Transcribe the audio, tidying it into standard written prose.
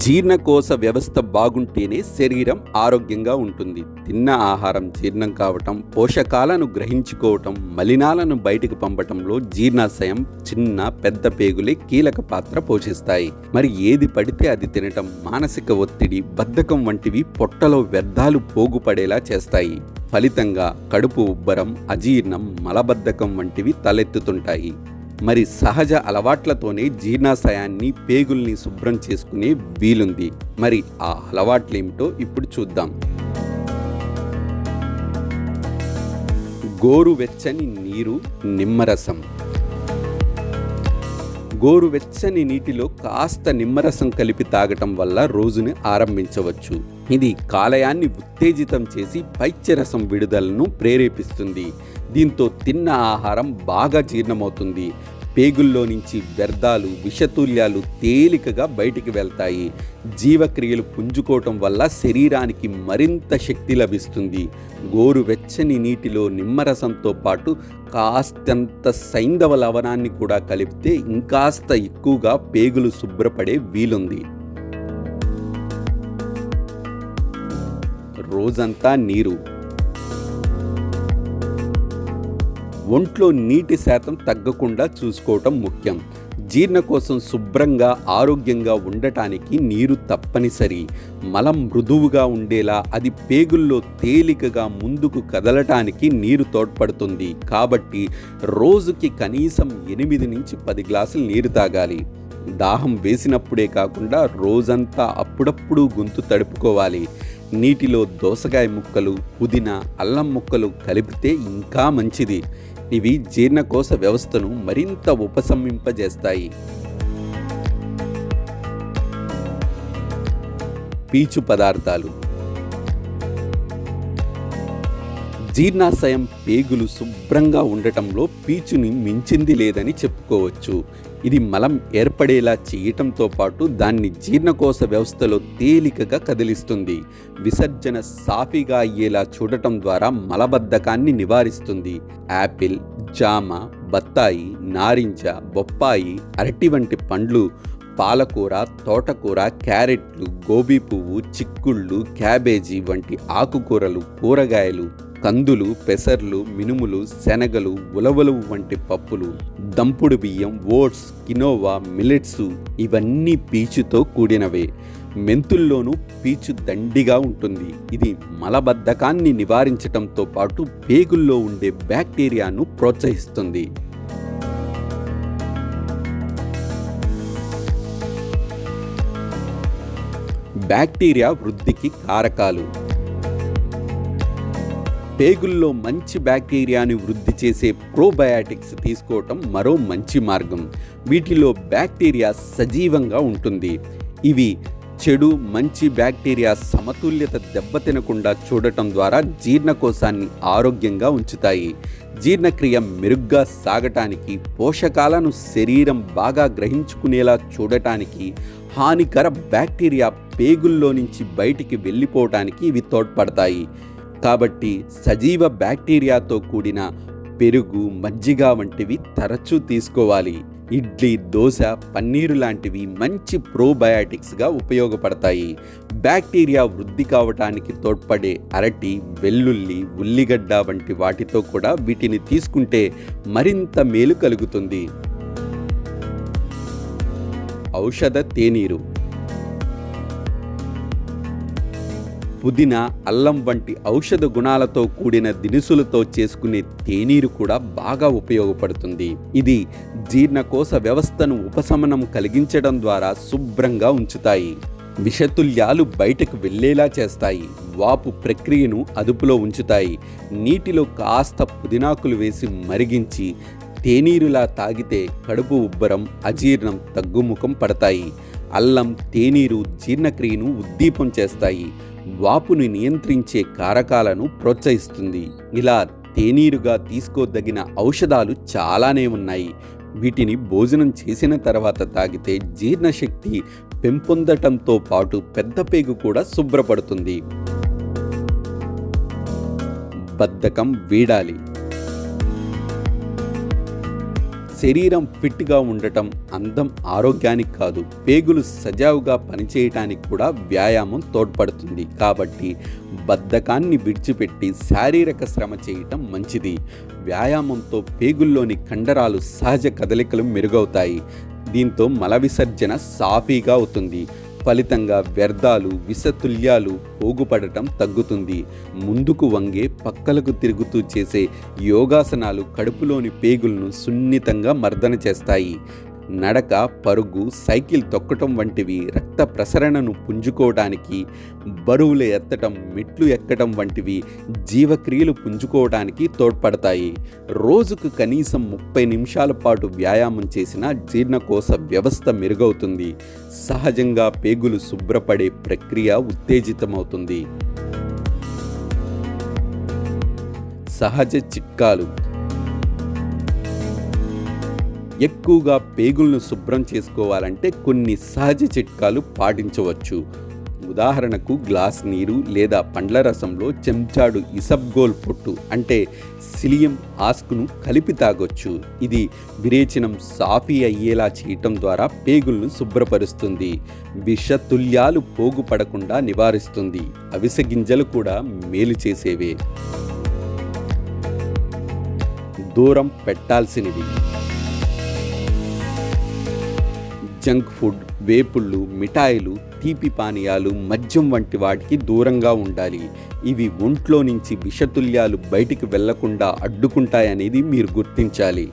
జీర్ణకోశ వ్యవస్థ బాగుంటేనే శరీరం ఆరోగ్యంగా ఉంటుంది. తిన్న ఆహారం జీర్ణం కావటం, పోషకాలను గ్రహించుకోవటం, మలినాలను బయటకు పంపటంలో జీర్ణాశయం, చిన్న పెద్ద పేగులే కీలక పాత్ర పోషిస్తాయి. మరి ఏది పడితే అది తినటం, మానసిక ఒత్తిడి, బద్ధకం వంటివి పొట్టలో వ్యర్థాలు పోగుపడేలా చేస్తాయి. ఫలితంగా కడుపు ఉబ్బరం, అజీర్ణం, మలబద్ధకం వంటివి తలెత్తుతుంటాయి. మరి సహజ అలవాట్లతోనే జీర్ణాశయాన్ని, పేగుల్ని శుభ్రం చేసుకునే వీలుంది. మరి ఆ అలవాట్లేమిటో ఇప్పుడు చూద్దాం. గోరువెచ్చని నీరు, నిమ్మరసం. గోరువెచ్చని నీటిలో కాస్త నిమ్మరసం కలిపి తాగటం వల్ల రోజుని ఆరంభించవచ్చు. ఇది కాలేయాన్ని ఉత్తేజితం చేసి పైత్యరసం విడుదలను ప్రేరేపిస్తుంది. దీంతో తిన్న ఆహారం బాగా జీర్ణమవుతుంది. పేగుల్లో నుంచి వ్యర్థాలు, విషతుల్యాలు తేలికగా బయటికి వెళ్తాయి. జీవక్రియలు పుంజుకోవటం వల్ల శరీరానికి మరింత శక్తి లభిస్తుంది. గోరువెచ్చని నీటిలో నిమ్మరసంతో పాటు కాస్తంత సైంధవ లవణాన్ని కూడా కలిపితే ఇంకాస్త ఎక్కువగా పేగులు శుభ్రపడే వీలుంది. రోజంతా నీరు. ఒంట్లో నీటి శాతం తగ్గకుండా చూసుకోవటం ముఖ్యం. జీర్ణకోశం శుభ్రంగా, ఆరోగ్యంగా ఉండటానికి నీరు తప్పనిసరి. మలం మృదువుగా ఉండేలా, అది పేగుల్లో తేలికగా ముందుకు కదలటానికి నీరు తోడ్పడుతుంది. కాబట్టి రోజుకి కనీసం 8 నుంచి 10 గ్లాసులు నీరు తాగాలి. దాహం వేసినప్పుడే కాకుండా రోజంతా అప్పుడప్పుడు గొంతు తడుపుకోవాలి. నీటిలో దోసకాయ ముక్కలు, పుదీనా, అల్లం ముక్కలు కలిపితే ఇంకా మంచిది. ఇవి జీర్ణకోశ వ్యవస్థను మరింత ఉపశమింపజేస్తాయి. పీచు పదార్థాలు. జీర్ణాశయం, పేగులు శుభ్రంగా ఉండటంలో పీచుని మించింది లేదని చెప్పుకోవచ్చు. ఇది మలం ఏర్పడేలా చేయటంతో పాటు దాన్ని జీర్ణకోశ వ్యవస్థలో తేలికగా కదిలిస్తుంది. విసర్జన సాఫీగా అయ్యేలా చూడటం ద్వారా మలబద్ధకాన్ని నివారిస్తుంది. యాపిల్, జామ, బత్తాయి, నారింజ, బొప్పాయి, అరటి వంటి పండ్లు, పాలకూర, తోటకూర, క్యారెట్లు, గోబీ పువ్వు, చిక్కుళ్ళు, క్యాబేజీ వంటి ఆకుకూరలు, కూరగాయలు, కందులు, పెసర్లు, మినుములు, శనగలు, ఉలవలు వంటి పప్పులు, దంపుడు బియ్యం, ఓట్స్, కినోవా, మిల్లెట్స్ ఇవన్నీ పీచుతో కూడినవే. మెంతుల్లోనూ పీచు దండిగా ఉంటుంది. ఇది మలబద్ధకాన్ని నివారించటంతో పాటు పేగుల్లో ఉండే బ్యాక్టీరియాను ప్రోత్సహిస్తుంది. బ్యాక్టీరియా వృద్ధికి కారకాలు. పేగుల్లో మంచి బ్యాక్టీరియాని వృద్ధి చేసే ప్రోబయాటిక్స్ తీసుకోవటం మరో మంచి మార్గం. వీటిలో బ్యాక్టీరియా సజీవంగా ఉంటుంది. ఇవి చెడు, మంచి బ్యాక్టీరియా సమతుల్యత దెబ్బతినకుండా చూడటం ద్వారా జీర్ణకోశాన్ని ఆరోగ్యంగా ఉంచుతాయి. జీర్ణక్రియ మెరుగ్గా సాగటానికి, పోషకాలను శరీరం బాగా గ్రహించుకునేలా చూడటానికి, హానికర బ్యాక్టీరియా పేగుల్లో నుంచి బయటికి వెళ్ళిపోవటానికి ఇవి తోడ్పడతాయి. కాబట్టి సజీవ బ్యాక్టీరియాతో కూడిన పెరుగు, మజ్జిగ వంటివి తరచూ తీసుకోవాలి. ఇడ్లీ, దోశ, పన్నీరు లాంటివి మంచి ప్రోబయాటిక్స్గా ఉపయోగపడతాయి. బ్యాక్టీరియా వృద్ధి కావటానికి తోడ్పడే అరటి, వెల్లుల్లి, ఉల్లిగడ్డ వంటి వాటితో కూడా వీటిని తీసుకుంటే మరింత మేలు కలుగుతుంది. ఔషధ తేనీరు. పుదీనా, అల్లం వంటి ఔషధ గుణాలతో కూడిన దినుసులతో చేసుకునే తేనీరు కూడా బాగా ఉపయోగపడుతుంది. ఇది జీర్ణకోశ వ్యవస్థను ఉపశమనం కలిగించడం ద్వారా శుభ్రంగా ఉంచుతాయి. విషతుల్యాలు బయటకు వెళ్ళేలా చేస్తాయి. వాపు ప్రక్రియను అదుపులో ఉంచుతాయి. నీటిలో కాస్త పుదీనాకులు వేసి మరిగించి తేనీరులా తాగితే కడుపు ఉబ్బరం, అజీర్ణం తగ్గుముఖం పడతాయి. అల్లం, తేనీరు జీర్ణక్రియను ఉద్దీపం చేస్తాయి. వాపుని నియంత్రించే కారకాలను ప్రోత్సహిస్తుంది. ఇలా తేనీరుగా తీసుకోదగిన ఔషధాలు చాలానే ఉన్నాయి. వీటిని భోజనం చేసిన తర్వాత తాగితే జీర్ణశక్తి పెంపొందటంతో పాటు పెద్ద పేగు కూడా శుభ్రపడుతుంది. బద్ధకం వీడాలి. శరీరం ఫిట్గా ఉండటం అందం ఆరోగ్యానికి కాదు, పేగులు సజావుగా పనిచేయటానికి కూడా వ్యాయామం తోడ్పడుతుంది. కాబట్టి బద్ధకాన్ని విడిచిపెట్టి శారీరక శ్రమ చేయటం మంచిది. వ్యాయామంతో పేగుల్లోని కండరాలు సహజ కదలికలు మెరుగవుతాయి. దీంతో మల విసర్జన సాఫీగా అవుతుంది. ఫలితంగా వ్యర్థాలు, విషతుల్యాలు పోగుపడటం తగ్గుతుంది. ముందుకు వంగే, పక్కలకు తిరుగుతూ చేసే యోగాసనాలు కడుపులోని పేగులను సున్నితంగా మర్దన చేస్తాయి. నడక, పరుగు, సైకిల్ తొక్కటం వంటివి రక్త ప్రసరణను పుంజుకోవడానికి, బరువులు ఎత్తటం, మెట్లు ఎక్కడం వంటివి జీవక్రియలు పుంజుకోవడానికి తోడ్పడతాయి. రోజుకు కనీసం 30 నిమిషాల పాటు వ్యాయామం చేసినా జీర్ణకోశ వ్యవస్థ మెరుగవుతుంది. సహజంగా పేగులు శుభ్రపడే ప్రక్రియ ఉత్తేజితమవుతుంది. సహజ చిట్కాలు. ఎక్కువగా పేగులను శుభ్రం చేసుకోవాలంటే కొన్ని సహజ చిట్కాలు పాటించవచ్చు. ఉదాహరణకు గ్లాస్ నీరు లేదా పండ్ల రసంలో చెంచాడు ఇసబ్గోల్ పొట్టు అంటే సిలియం ఆస్క్ను కలిపి తాగొచ్చు. ఇది విరేచనం సాఫీ అయ్యేలా చేయటం ద్వారా పేగులను శుభ్రపరుస్తుంది. విషతుల్యాలు పోగుపడకుండా నివారిస్తుంది. అవిసె గింజలు కూడా మేలు చేసేవే. దూరం పెట్టాల్సినవి: జంక్ ఫుడ్, వేపుళ్ళు, మిఠాయిలు, తీపి పానీయాలు, మద్యం వంటి వాటికి దూరంగా ఉండాలి. ఇవి ఒంట్లో నుంచి విషతుల్యాలు బయటికి వెళ్లకుండా అడ్డుకుంటాయనేది మీరు గుర్తించాలి.